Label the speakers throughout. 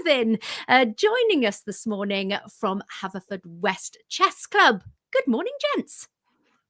Speaker 1: Kevin, joining us this morning from Haverfordwest Chess Club. Good morning, gents.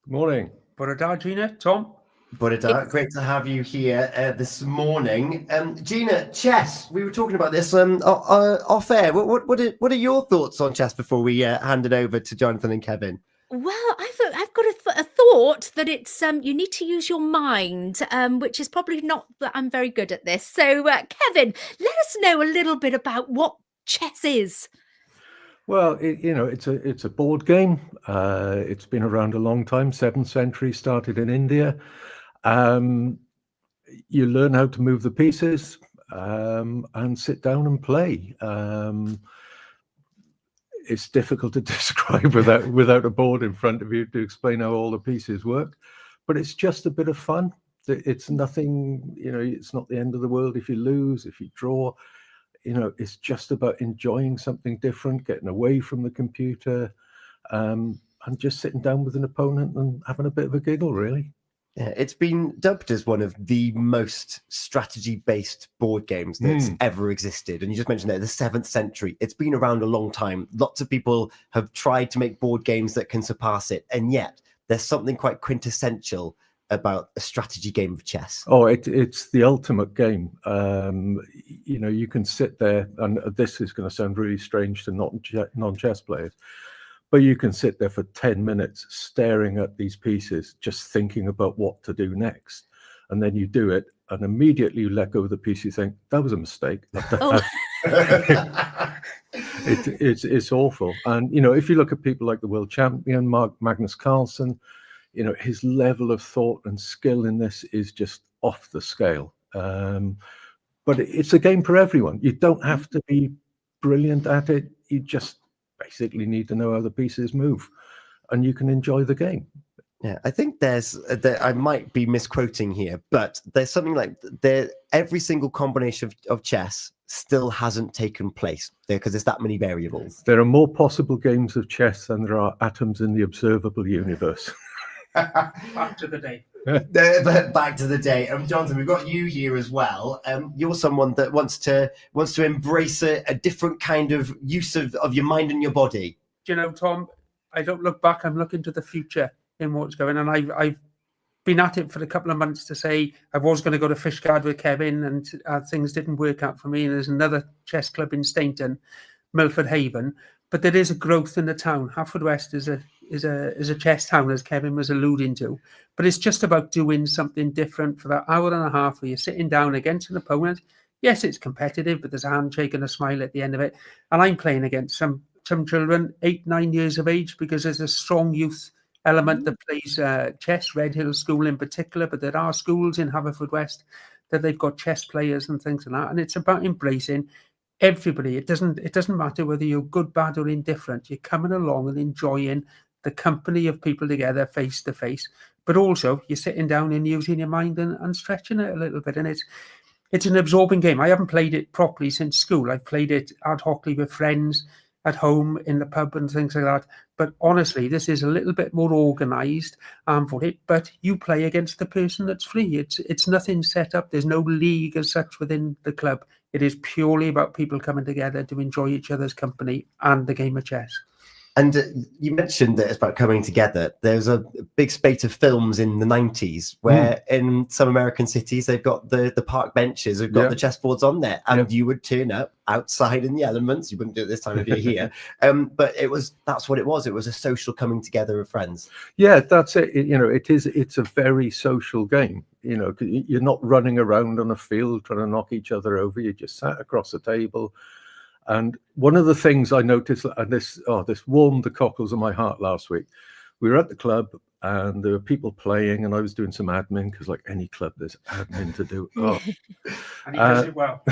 Speaker 2: Good morning.
Speaker 3: Bore da, Gina Tom.
Speaker 4: Bore da. Great to have you here this morning. Gina, chess. We were talking about this off air. What are your thoughts on chess before we hand it over to Jonathan and Kevin?
Speaker 1: Well, I've got a thought that it's you need to use your mind, which is probably not that I'm very good at this. So, Kevin, let us know a little bit about what chess is.
Speaker 2: Well, it's a board game. It's been around a long time, 7th century, started in India. You learn how to move the pieces and sit down and play. It's difficult to describe without a board in front of you to explain how all the pieces work, but it's just a bit of fun. It's nothing, it's not the end of the world if you lose, if you draw. It's just about enjoying something different, getting away from the computer, and just sitting down with an opponent and having a bit of a giggle, really.
Speaker 4: Yeah, it's been dubbed as one of the most strategy-based board games that's ever existed. And you just mentioned that the 7th century. It's been around a long time. Lots of people have tried to make board games that can surpass it. And yet there's something quite quintessential about a strategy game of chess.
Speaker 2: Oh, it's the ultimate game. You can sit there, and this is going to sound really strange to non-chess players, but you can sit there for 10 minutes staring at these pieces, just thinking about what to do next. And then you do it, and immediately you let go of the piece. You think, that was a mistake. It's awful. And, if you look at people like the world champion, Magnus Carlsen, his level of thought and skill in this is just off the scale. But it's a game for everyone. You don't have to be brilliant at it. You just basically need to know how the pieces move, and you can enjoy the game.
Speaker 4: Yeah, I think I might be misquoting here, but there's something like every single combination of chess still hasn't taken place there because there's that many variables.
Speaker 2: There are more possible games of chess than there are atoms in the observable universe.
Speaker 3: Back to the day.
Speaker 4: Back to the day. Jonathan, we've got you here as well. You're someone that wants to embrace a different kind of use of your mind and your body.
Speaker 3: Tom, I don't look back. I'm looking to the future in what's going on. I've been at it for a couple of months to say I was going to go to Fishguard with Kevin, and things didn't work out for me. And there's another chess club in Stainton, Milford Haven. But there is a growth in the town. Haverfordwest is a chess town, as Kevin was alluding to. But it's just about doing something different for that hour and a half where you're sitting down against an opponent. Yes, it's competitive, but there's a handshake and a smile at the end of it. And I'm playing against some children, 8, 9 years of age, because there's a strong youth element that plays chess, Red Hill School in particular. But there are schools in Haverfordwest that they've got chess players and things like that. And it's about embracing everybody. It doesn't matter whether you're good, bad, or indifferent. You're coming along and enjoying the company of people together face to face, but also you're sitting down and using your mind and stretching it a little bit. And it's an absorbing game. I haven't played it properly since school. I've played it ad hocly with friends at home in the pub and things like that. But honestly, this is a little bit more organised for it. But you play against the person that's free. It's nothing set up. There's no league as such within the club. It is purely about people coming together to enjoy each other's company and the game of chess.
Speaker 4: And you mentioned that it's about coming together. There's a big spate of films in the 90s where in some American cities, they've got the park benches, they've got the chessboards on there, and you would turn up outside in the elements. You wouldn't do it this time if you're here. But that's what it was. It was a social coming together of friends.
Speaker 2: Yeah, that's it. It's a very social game. You're not running around on a field trying to knock each other over. You just sat across the table. And one of the things I noticed, and this warmed the cockles of my heart last week, we were at the club and there were people playing, and I was doing some admin because, like any club, there's admin to do.
Speaker 3: And he does it well.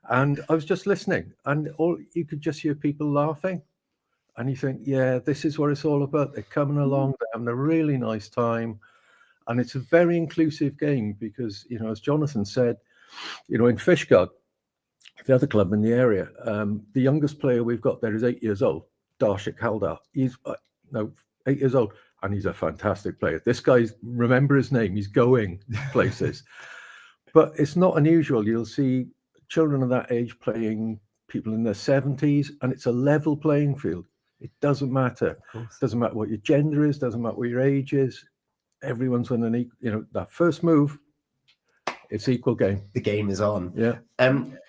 Speaker 2: And I was just listening, and you could just hear people laughing. And you think, yeah, this is what it's all about. They're coming along, they're having a really nice time. And it's a very inclusive game because, as Jonathan said, in Fishguard, the other club in the area, the youngest player we've got there is 8 years old, Darshik Haldar. He's 8 years old, and he's a fantastic player. This guy's, remember his name, he's going places. But it's not unusual. You'll see children of that age playing people in their 70s, and it's a level playing field. It doesn't matter. Doesn't matter what your gender is, doesn't matter what your age is. Everyone's on an that first move, it's equal game.
Speaker 4: The game is on.
Speaker 2: Yeah.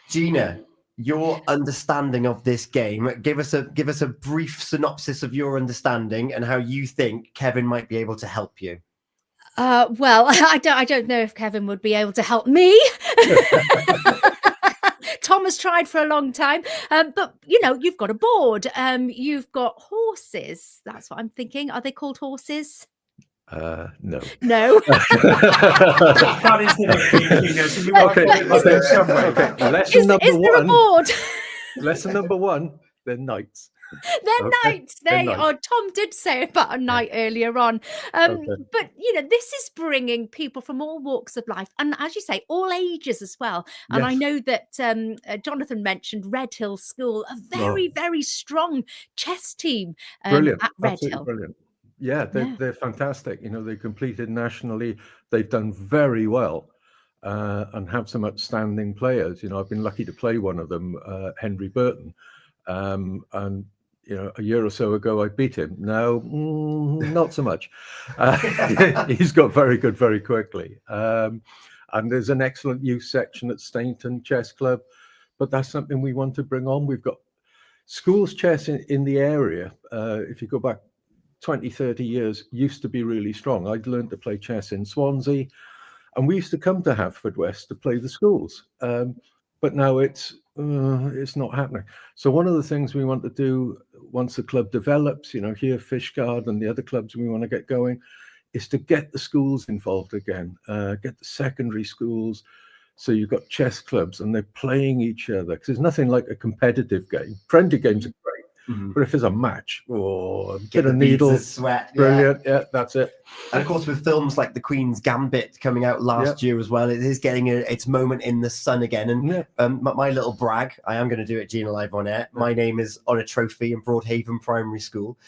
Speaker 4: Gina, your understanding of this game, give us a brief synopsis of your understanding and how you think Kevin might be able to help you.
Speaker 1: Well, I don't know if Kevin would be able to help me. Tom has tried for a long time, but you've got a board. You've got horses. That's what I'm thinking. Are they called horses?
Speaker 2: No.
Speaker 1: No.
Speaker 3: That is
Speaker 2: Okay. Lesson number
Speaker 1: is there a
Speaker 2: one.
Speaker 1: board?
Speaker 2: Lesson number one. They're knights.
Speaker 1: They're knights.
Speaker 2: They're knights.
Speaker 1: Oh, Tom did say about a knight earlier on. But this is bringing people from all walks of life, and as you say, all ages as well. And I know that Jonathan mentioned Red Hill School, a very, very strong chess team
Speaker 2: Brilliant.
Speaker 1: at Red
Speaker 2: Absolutely
Speaker 1: Hill.
Speaker 2: Brilliant. Yeah, they're fantastic. They competed nationally. They've done very well and have some outstanding players. I've been lucky to play one of them, Henry Burton. And a year or so ago, I beat him. Now, not so much. He's got very good very quickly. And there's an excellent youth section at Stainton Chess Club. But that's something we want to bring on. We've got schools chess in the area. If you go back 20, 30 years, used to be really strong. I'd learned to play chess in Swansea, and we used to come to Haverfordwest to play the schools. But now it's not happening. So one of the things we want to do once the club develops, here Fishguard and the other clubs we want to get going, is to get the schools involved again, get the secondary schools. So you've got chess clubs and they're playing each other, because there's nothing like a competitive game. Friendly games are great. But if there's a match or a bit of needle,
Speaker 4: sweat,
Speaker 2: brilliant. Yeah, that's it.
Speaker 4: And of course, with films like The Queen's Gambit coming out last year as well, it is getting its moment in the sun again. And my little brag, I am going to do it, Gina, live on air. My name is on a trophy in Broadhaven Primary School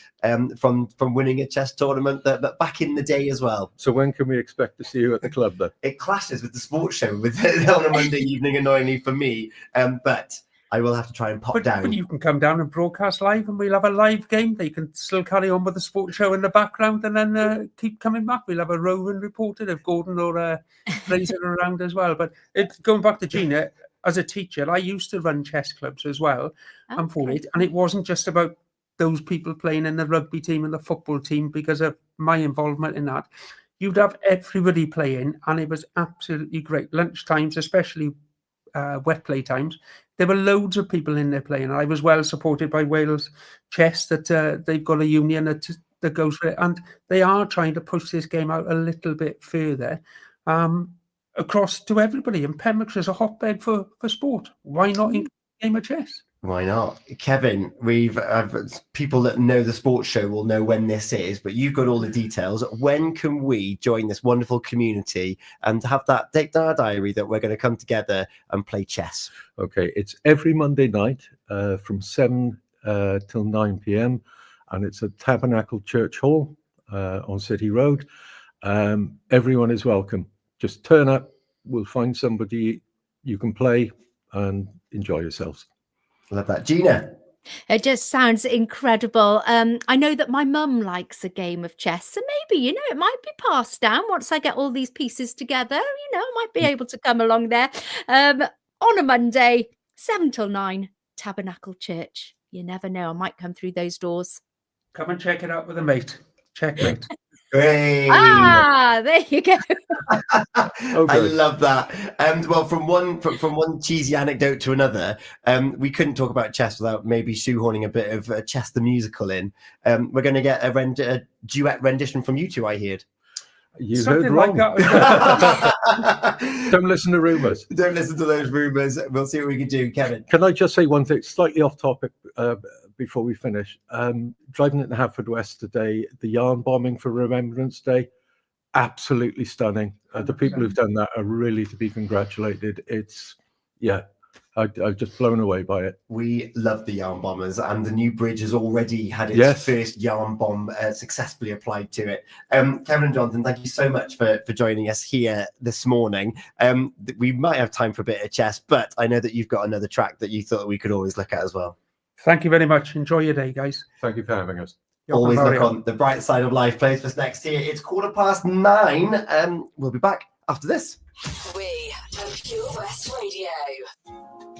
Speaker 4: from winning a chess tournament but back in the day as well.
Speaker 2: So when can we expect to see you at the club then?
Speaker 4: It clashes with the sports show on a Monday evening, annoyingly for me. But I will have to try and pop down.
Speaker 3: But you can come down and broadcast live, and we'll have a live game. They can still carry on with the sports show in the background, and then keep coming back. We'll have a roving reporter if Gordon or Fraser are around as well. But going back to Gina, as a teacher, I used to run chess clubs as well, and it wasn't just about those people playing in the rugby team and the football team. Because of my involvement in that, you'd have everybody playing, and it was absolutely great. Lunch times, especially wet play times, there were loads of people in there playing. I was well supported by Wales Chess, that they've got a union that goes for it, and they are trying to push this game out a little bit further across to everybody. And Pembrokeshire is a hotbed for sport. Why not include a game of chess?
Speaker 4: Why not? Kevin, people that know the sports show will know when this is, but you've got all the details. When can we join this wonderful community and have that date in our diary that we're going to come together and play chess?
Speaker 2: Okay, it's every Monday night from 7 till 9 p.m. and it's at Tabernacle Church Hall on City Road. Everyone is welcome. Just turn up. We'll find somebody you can play and enjoy yourselves.
Speaker 4: Love that. Gina?
Speaker 1: It just sounds incredible. I know that my mum likes a game of chess, so maybe, it might be passed down once I get all these pieces together. I might be able to come along there on a Monday, 7 till 9, Tabernacle Church. You never know, I might come through those doors.
Speaker 3: Come and check it out with a mate. Checkmate.
Speaker 4: Great.
Speaker 1: There you go.
Speaker 4: I love that. And well, from one cheesy anecdote to another, we couldn't talk about chess without maybe shoehorning a bit of Chess the Musical in. We're going to get a duet rendition from you two, I heard.
Speaker 2: You heard wrong.
Speaker 3: Like that.
Speaker 2: Don't listen to rumours.
Speaker 4: Don't listen to those rumours. We'll see what we can do, Kevin.
Speaker 2: Can I just say one thing, slightly off topic, before we finish? Driving into Haverfordwest today, the yarn bombing for Remembrance Day, absolutely stunning. The people who've done that are really to be congratulated. It's I'm just blown away by it.
Speaker 4: We love the yarn bombers, and the new bridge has already had its
Speaker 2: Yes.
Speaker 4: first yarn bomb successfully applied to it. Kevin and Jonathan, thank you so much for joining us here this morning. We might have time for a bit of chess, but I know that you've got another track that you thought we could always look at as well.
Speaker 3: Thank you very much. Enjoy your day, guys.
Speaker 2: Thank you for having us.
Speaker 4: Always look on the bright side of life. Plays for us next year. It's 9:15. We'll be back after this.
Speaker 5: We are Pure West Radio.